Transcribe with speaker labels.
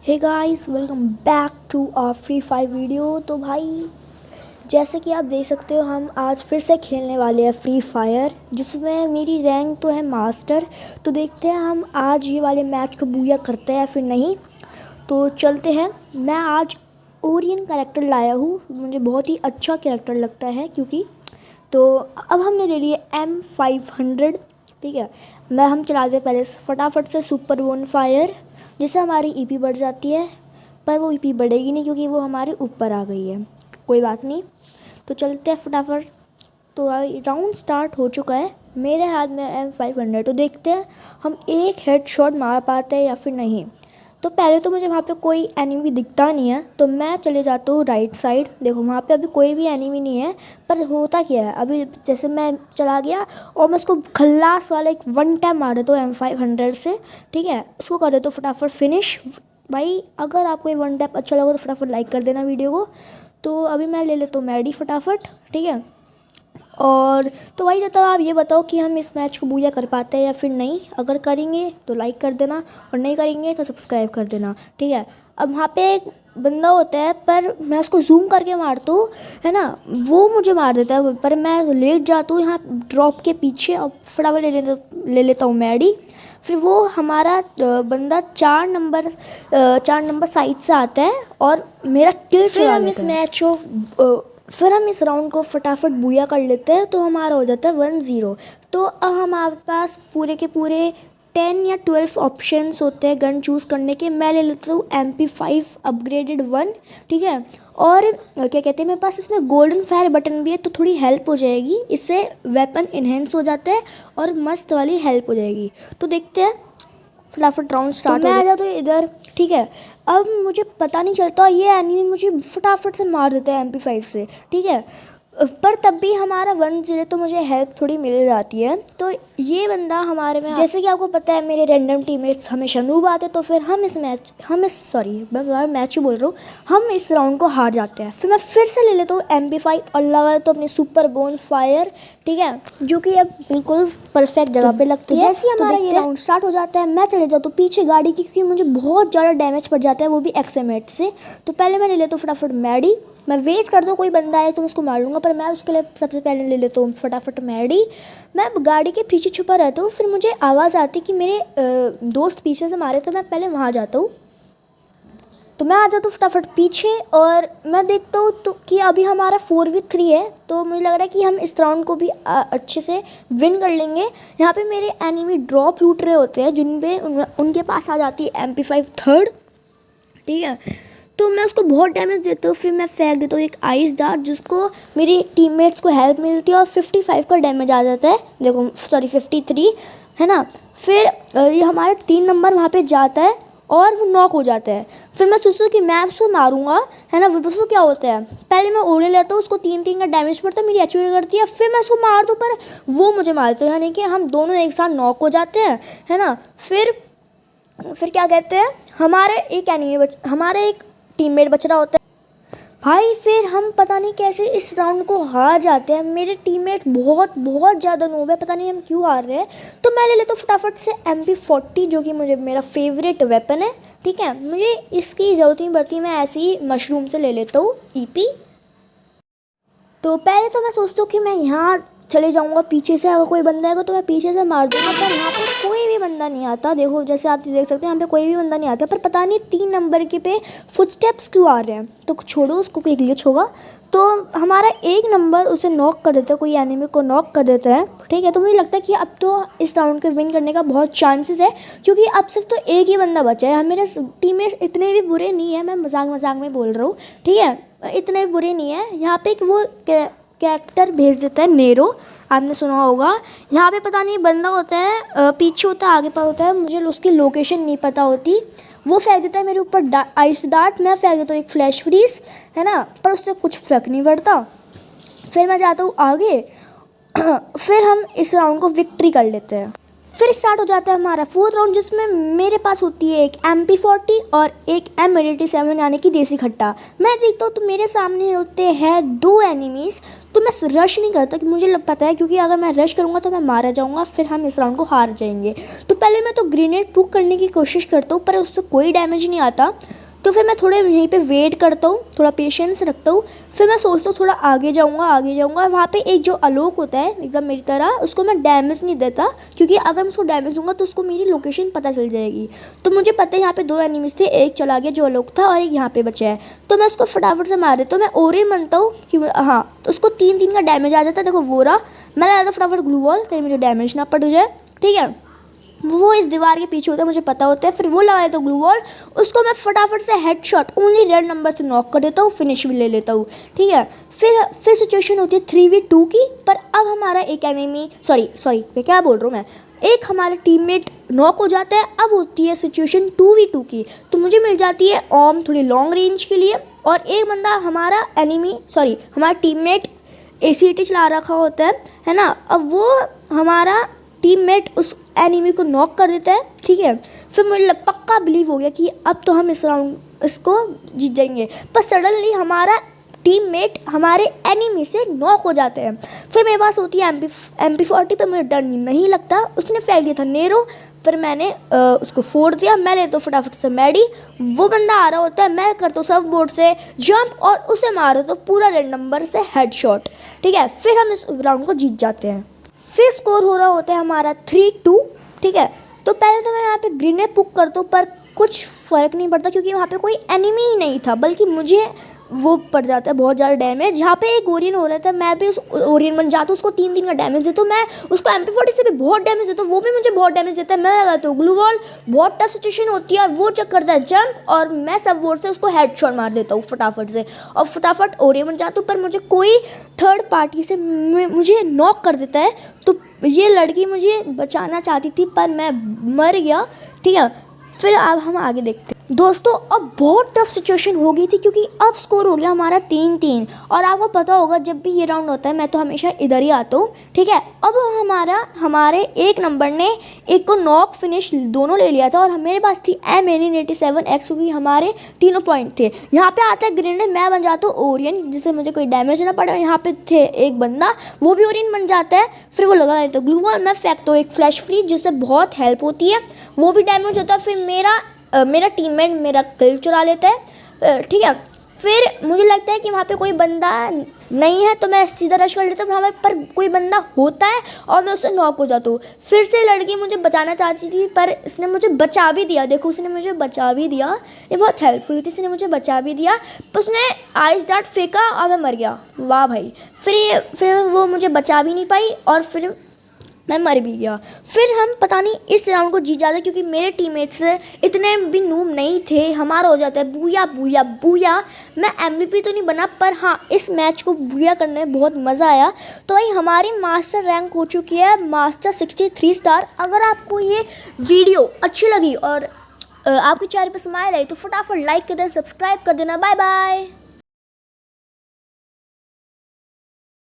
Speaker 1: Hey guys, welcome back to our Free Fire video. तो भाई जैसे कि आप देख सकते हो, हम आज फिर से खेलने वाले हैं फ्री फायर, जिसमें मेरी रैंक तो है मास्टर। तो देखते हैं हम आज ये वाले मैच को बूया करते हैं फिर नहीं। तो चलते हैं। मैं आज ओरियन कैरेक्टर लाया हूँ, मुझे बहुत ही अच्छा कैरेक्टर लगता है क्योंकि। तो अब हमने ले लिया M500। ठीक है, हम चलाते पहले फटाफट से सुपर बोन फायर, जिससे हमारी ईपी बढ़ जाती है। पर वो ईपी बढ़ेगी नहीं क्योंकि वो हमारे ऊपर आ गई है। कोई बात नहीं, तो चलते हैं फटाफट। तो राउंड स्टार्ट हो चुका है, मेरे हाथ में M500। तो देखते हैं हम एक हेड शॉट मार पाते हैं या फिर नहीं। तो पहले तो मुझे वहाँ पे कोई एनिमी दिखता नहीं है, तो मैं चले जाता हूँ राइट साइड। देखो वहाँ पे अभी कोई भी एनिमी नहीं है। पर होता क्या है, अभी जैसे मैं चला गया और मैं उसको खल्लास वाला एक वन टैप मार देता हूँ M500 से। ठीक है, उसको कर देता हूँ फटाफट फिनिश। भाई अगर आपको ये वन टैप अच्छा लगा तो फटाफट लाइक कर देना वीडियो को। तो अभी मैं ले लेता हूँ मैडी फटाफट। ठीक है, और तो भाई जब आप ये बताओ कि हम इस मैच को बूया कर पाते हैं या फिर नहीं। अगर करेंगे तो लाइक कर देना और नहीं करेंगे तो सब्सक्राइब कर देना। ठीक है, अब वहाँ पे एक बंदा होता है, पर मैं उसको जूम करके मारता हूँ, है ना। वो मुझे मार देता है, पर मैं लेट जाता हूँ यहाँ ड्रॉप के पीछे और फटाफट ले लेता हूँ मैडी। फिर वो हमारा बंदा 4 नंबर साइड से आता है और मेरा किल चुरा लेता है। फिर हम इस राउंड को फटाफट बूया कर लेते हैं, तो हमारा हो जाता है 1-0। तो अब हमारे पास पूरे के पूरे 10 या 12 ऑप्शंस होते हैं गन चूज़ करने के। मैं ले लेता हूँ MP5 अपग्रेडेड 1। ठीक है, और क्या कहते हैं, मेरे पास इसमें गोल्डन फायर बटन भी है, तो थोड़ी हेल्प हो जाएगी। इससे वेपन इन्हेंस हो जाता है और मस्त वाली हेल्प हो जाएगी। तो देखते हैं फटाफट राउंड स्टार्ट। मैं आ जाता हूँ इधर। ठीक है, अब मुझे पता नहीं चलता, ये एनिमी मुझे फटाफट से मार देता है MP5 से। ठीक है, पर तब भी हमारा 1-0, तो मुझे हेल्प थोड़ी मिल जाती है। तो ये बंदा हमारे में, जैसे कि आपको पता है मेरे रैंडम टीममेट्स हमेशा नूब आते, तो फिर मैं मैच ही बोल रहा हूँ, हम इस राउंड को हार जाते हैं। फिर मैं फिर से ले लेता हूँ MP5 और लगा तो अपनी सुपर बोन फायर। ठीक है, जो कि अब बिल्कुल परफेक्ट जगह पे लगती है। जैसे ही हमारा ये राउंड स्टार्ट हो जाता है, मैं चले जाता हूँ पीछे गाड़ी की, क्योंकि मुझे बहुत ज़्यादा डैमेज पड़ जाता है, वो भी XM8 से। तो पहले मैं ले लेता हूँ फटाफट मैडी। मैं वेट कर दो कोई बंदा आए तो मैं उसको मार लूँगा, पर मैं उसके लिए सबसे पहले ले लेता हूँ फटाफट मैडी। मैं गाड़ी के पीछे छुपा रहता हूँ, फिर मुझे आवाज़ आती कि मेरे दोस्त पीछे से मारे, तो मैं पहले वहाँ जाता हूँ। तो मैं आ जाता हूँ फटाफट पीछे और मैं देखता हूँ तो कि अभी हमारा 4v3 है। तो मुझे लग रहा है कि हम इस राउंड को भी अच्छे से विन कर लेंगे। यहाँ पे मेरे एनिमी ड्रॉप लूट रहे होते हैं, जिनपे उनके पास आ जाती है MP5 थर्ड। ठीक है, तो मैं उसको बहुत डैमेज देता हूँ। फिर मैं फेंक देता हूँ एक आइस डार्ट, जिसको मेरे टीममेट्स को हेल्प मिलती है और 55 का डैमेज आ जाता है। देखो 53 है ना। फिर ये हमारे 3 नंबर वहाँ पे जाता है और वो नॉक हो जाता है। फिर मैं सोचता हूँ कि मैं उसको मारूंगा, है ना। बस वो क्या होता है, पहले मैं ओढ़ने लेता हूँ, उसको 3 का डैमेज पड़ता है, मेरी HP करती है। फिर मैं उसको मार दूँ, पर वो मुझे मारता है, यानी कि हम दोनों एक साथ नॉक हो जाते हैं, है ना। फिर क्या कहते हैं, हमारे एक टीममेट बच रहा होता है भाई। फिर हम पता नहीं कैसे इस राउंड को हार जाते हैं। मेरे टीममेट्स बहुत बहुत ज़्यादा नूब है, पता नहीं हम क्यों हार रहे हैं। तो मैं ले लेता हूँ फटाफट से MP40, जो कि मेरा फेवरेट वेपन है। ठीक है, मुझे इसकी ज़रूरत नहीं पड़ती, मैं ऐसे ही मशरूम से ले लेता हूँ EP। तो पहले तो मैं सोचता हूँ कि मैं यहाँ चले जाऊँगा पीछे से, अगर कोई बंदा आएगा तो मैं पीछे से मार दूँगा, पर यहाँ पर कोई भी बंदा नहीं आता। देखो जैसे आप देख सकते हैं, यहाँ पे कोई भी बंदा नहीं आता, पर पता नहीं 3 नंबर के पे फुटस्टेप्स क्यों आ रहे हैं। तो छोड़ो उसको, कोई ग्लिच होगा। तो हमारा 1 नंबर उसे नॉक कर देता है, कोई एनिमी को नॉक कर देता है। ठीक है, तो मुझे लगता है कि अब तो इस राउंड के विन करने का बहुत चांसेस है, क्योंकि अब सिर्फ तो एक ही बंदा बचा है। मेरे टीममेट्स इतने भी बुरे नहीं है, मैं मजाक में बोल रहा हूँ। ठीक है, इतने भी बुरे नहीं है। यहाँ पे एक वो कैरेक्टर भेज देता है नेरो, आपने सुना होगा। यहाँ पे पता नहीं बंदा होता है, पीछे होता है, आगे पर होता है, मुझे उसकी लोकेशन नहीं पता होती। वो फेंक देता है मेरे ऊपर आइस डार्ट, मैं फेंक देता हूँ एक फ्लैश फ्रीज, है ना, पर उससे कुछ फर्क नहीं पड़ता। फिर मैं जाता हूँ आगे। फिर हम इस राउंड को विक्ट्री कर लेते हैं। फिर स्टार्ट हो जाता है हमारा फोर्थ राउंड, जिसमें मेरे पास होती है एक MP40 और एक M87 यानी कि देसी खट्टा। मैं देखता हूँ तो मेरे सामने होते हैं 2 एनिमीज़, तो मैं रश नहीं करता कि मुझे पता है क्योंकि अगर मैं रश करूँगा तो मैं मारा जाऊँगा, फिर हम इस राउंड को हार जाएंगे। तो पहले मैं तो ग्रेनेड पुक करने की कोशिश करता हूँ पर उससे कोई डैमेज नहीं आता। तो फिर मैं थोड़े यहीं पे वेट करता हूँ, थोड़ा पेशेंस रखता हूँ। फिर मैं सोचता हूँ थोड़ा आगे जाऊँगा। वहाँ पे एक जो आलोक होता है एकदम मेरी तरह, उसको मैं डैमेज नहीं देता क्योंकि अगर मैं उसको डैमेज दूंगा तो उसको मेरी लोकेशन पता चल जाएगी। तो मुझे पता है यहाँ पे 2 एनिमीज थे, एक चला गया जो आलोक था और एक यहाँ पे बचा है, तो मैं उसको फटाफट से मार देता हूँ। मैं ओरियन बनता हूँ कि हाँ, तो उसको 3-3 का डैमेज आ जाता है। देखो वो रहा, मैं लगाता फटाफट ग्लू वॉल कहीं मुझे डैमेज ना पड़ जाए, ठीक है। वो इस दीवार के पीछे होता है, मुझे पता होता है। फिर वो लगाया तो ग्लू वॉल, उसको मैं फटाफट से हेडशॉट ओनली रेड नंबर से नॉक कर देता हूँ, फिनिश भी ले लेता हूँ, ठीक है। फिर सिचुएशन होती है 3v2 की, पर अब हमारा एक एनिमी सॉरी मैं क्या बोल रहा हूँ, मैं एक हमारे टीममेट नॉक हो जाता है। अब होती है सिचुएशन 2v2 की, तो मुझे मिल जाती है ऑर्म थोड़ी लॉन्ग रेंज के लिए, और एक बंदा हमारा टीममेट ACT चला रखा होता है ना। अब वो हमारा टीममेट उस एनिमी को नॉक कर देता है, ठीक है। फिर मुझे पक्का बिलीव हो गया कि अब तो हम इस राउंड इसको जीत जाएंगे, पर सडनली हमारा टीममेट हमारे एनिमी से नॉक हो जाते हैं। फिर मेरे पास होती है MP40, पर मुझे डर नहीं लगता। उसने फेंक दिया था नेरो, फिर मैंने उसको फोड़ दिया। मैं लेता हूँ फटाफट से मैडी, वो बंदा आ रहा होता है, मैं करता हूँ सर्फ बोर्ड से जंप और उसे मार देता हूँ पूरा रेड नंबर से हेडशॉट, ठीक है। फिर हम इस राउंड को जीत जाते हैं। फिर स्कोर हो रहा होता है हमारा 3-2, ठीक है। तो पहले तो मैं यहाँ पे ग्रेनेड पुक करता हूँ पर कुछ फ़र्क नहीं पड़ता क्योंकि वहाँ पे कोई एनिमी ही नहीं था, बल्कि मुझे वो पड़ जाता है बहुत ज़्यादा डैमेज। यहाँ पे एक ओरियन हो रहा था, मैं भी उस ओरियन बन जाता हूँ, उसको 3-3 का डैमेज देता हूँ। मैं उसको MP40 से भी बहुत डैमेज देता हूँ, वो भी मुझे बहुत डैमेज देता है। मैं लगाता हूँ ग्लू वॉल, बहुत टफ सिचुएशन होती है और वो चेक करता है जंप, और मैं सब वोर से उसको हेडशॉट मार देता हूँ फटाफट से, और फटाफट ओरियन बन जाता हूँ। पर मुझे कोई थर्ड पार्टी से मुझे नॉक कर देता है, तो ये लड़की मुझे बचाना चाहती थी पर मैं मर गया, ठीक है। फिर अब हम आगे देखते हैं दोस्तों। अब बहुत टफ सिचुएशन हो गई थी क्योंकि अब स्कोर हो गया हमारा 3-3, और आपको पता होगा जब भी ये राउंड होता है मैं तो हमेशा इधर ही आता हूँ, ठीक है। अब हमारे एक नंबर ने एक को नॉक फिनिश दोनों ले लिया था, और मेरे पास थी M87X क्योंकि हमारे तीनों पॉइंट थे। यहाँ पे आता है ग्रेनेड, मैं बन जाता हूँ ओरियन जिससे मुझे कोई डैमेज ना पड़े। यहाँ पे थे एक बंदा, वो भी ओरियन बन जाता है। फिर वो लगा देता है ग्लू वॉल, मैं फेंकता हूँ एक फ्लैश फ्री जिससे बहुत हेल्प होती है, वो भी डैमेज होता है। फिर मेरा टीममेट मेरा किल चुरा लेता है, ठीक है। फिर मुझे लगता है कि वहाँ पे कोई बंदा नहीं है तो मैं सीधा रश कर लेता हूँ, वहाँ पर कोई बंदा होता है और मैं उससे नॉक हो जाता हूँ। फिर से लड़की मुझे बचाना चाहती थी पर इसने मुझे बचा भी दिया, देखो उसने मुझे बचा भी दिया, ये बहुत हेल्पफुल थी, इसने मुझे बचा भी दिया। पर उसने आइस डार्ट फेंका और मैं मर गया, वाह भाई। फिर वो मुझे बचा भी नहीं पाई और फिर मैं मर भी गया। फिर हम पता नहीं इस राउंड को जीत जाते क्योंकि मेरे टीममेट्स इतने भी नूब नहीं थे। हमारा हो जाता है बूया बूया बूया। मैं MVP तो नहीं बना पर हाँ इस मैच को बूया करने में बहुत मज़ा आया। तो भाई हमारी मास्टर रैंक हो चुकी है मास्टर 63 स्टार। अगर आपको ये वीडियो अच्छी लगी और आपके चेहरे पर स्माइल आई तो फटाफट लाइक कर देना, सब्सक्राइब कर देना। Bye bye.